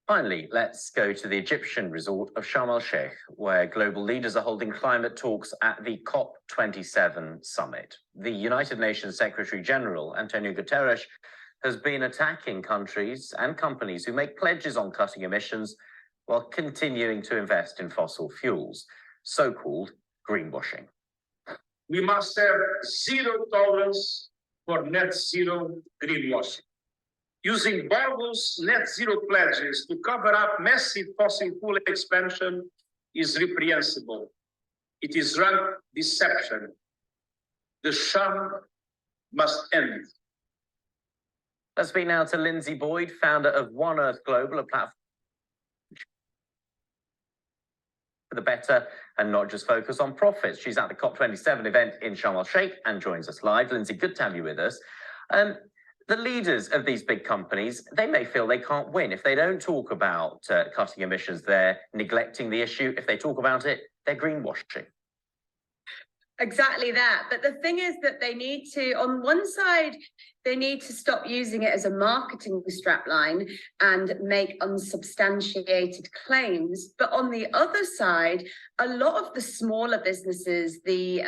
Finally, let's go to the Egyptian resort of Sharm el-Sheikh, where global leaders are holding climate talks at the Cop27 summit. The United Nations Secretary General, Antonio Guterres, has been attacking countries and companies who make pledges on cutting emissions while continuing to invest in fossil fuels, so-called greenwashing. We must have zero tolerance for net zero greenwashing. Using bogus net zero pledges to cover up massive fossil fuel expansion is reprehensible. It is rank deception. The sham must end. Let's speak now to Linzi Boyd, founder of One Earth Global, a platform for the better and not just focus on profits. She's at the Cop27 event in Sharm el-Sheikh and joins us live. Linzi, good to have you with us. The leaders of these big companies, they may feel they can't win. If they don't talk about cutting emissions, they're neglecting the issue. If they talk about it, they're greenwashing. Exactly that. But the thing is that they need to, on one side, they need to stop using it as a marketing strapline and make unsubstantiated claims. But on the other side, a lot of the smaller businesses, the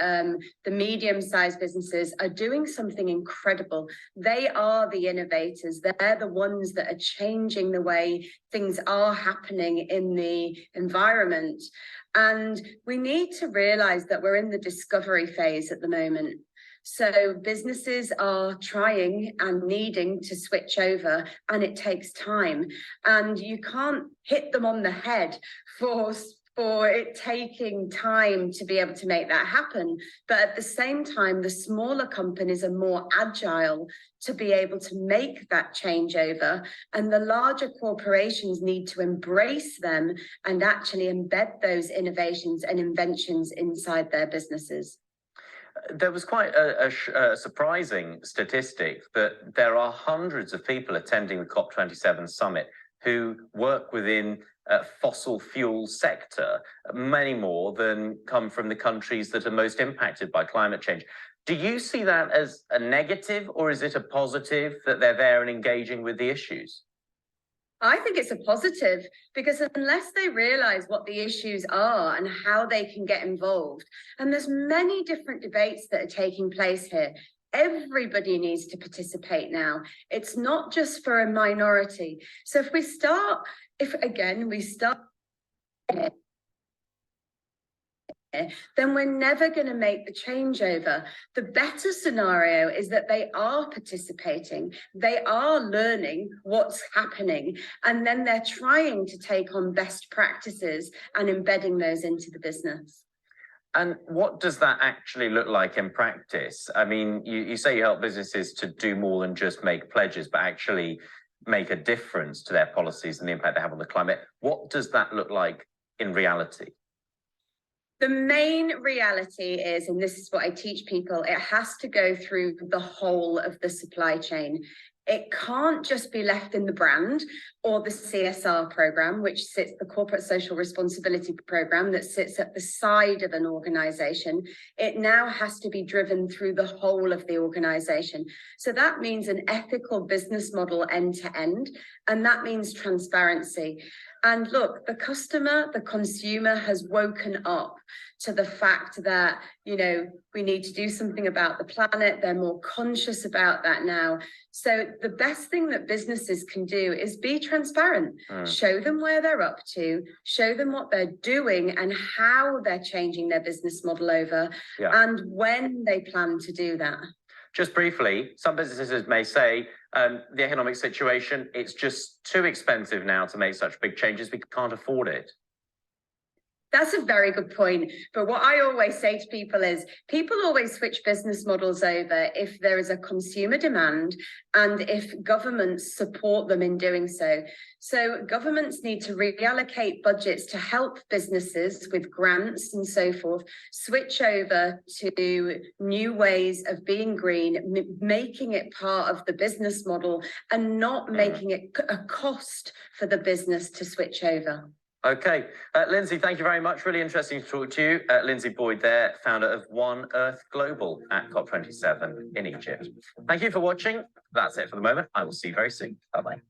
medium-sized businesses are doing something incredible. They are the innovators. They're the ones that are changing the way things are happening in the environment. And we need to realize that we're in the discovery phase at the moment. So businesses are trying and needing to switch over, and it takes time. And you can't hit them on the head for it taking time to be able to make that happen. But at the same time, the smaller companies are more agile to be able to make that changeover. And the larger corporations need to embrace them and actually embed those innovations and inventions inside their businesses. There was quite a surprising statistic that there are hundreds of people attending the Cop27 summit who work within fossil fuel sector, many more than come from the countries that are most impacted by climate change. Do you see that as a negative, or is it a positive that they're there and engaging with the issues? I think it's a positive, because unless they realize what the issues are and how they can get involved, and there's many different debates that are taking place here, everybody needs to participate now. It's not just for a minority. So if we start then we're never going to make the changeover. The better scenario is that they are participating, they are learning what's happening, and then they're trying to take on best practices and embedding those into the business. And what does that actually look like in practice? I mean, you say you help businesses to do more than just make pledges, but actually make a difference to their policies and the impact they have on the climate. What does that look like in reality? The main reality is, and this is what I teach people, it has to go through the whole of the supply chain. It can't just be left in the brand or the CSR program, which sits the corporate social responsibility program that sits at the side of an organization. It now has to be driven through the whole of the organization. So that means an ethical business model end to end, and that means transparency. And look, the customer, the consumer has woken up to the fact that, you know, we need to do something about the planet. They're more conscious about that now. So the best thing that businesses can do is be transparent, show them where they're up to, show them what they're doing and how they're changing their business model over, and when they plan to do that. Just briefly, some businesses may say the economic situation, it's just too expensive now to make such big changes. We can't afford it. That's a very good point. But what I always say to people is people always switch business models over if there is a consumer demand and if governments support them in doing so. So governments need to reallocate budgets to help businesses with grants and so forth switch over to new ways of being green, making it part of the business model and not making it a cost for the business to switch over. Okay, Linzi, thank you very much. Really interesting to talk to you. Linzi Boyd there, founder of One Earth Global at Cop27 in Egypt. Thank you for watching. That's it for the moment. I will see you very soon. Bye-bye.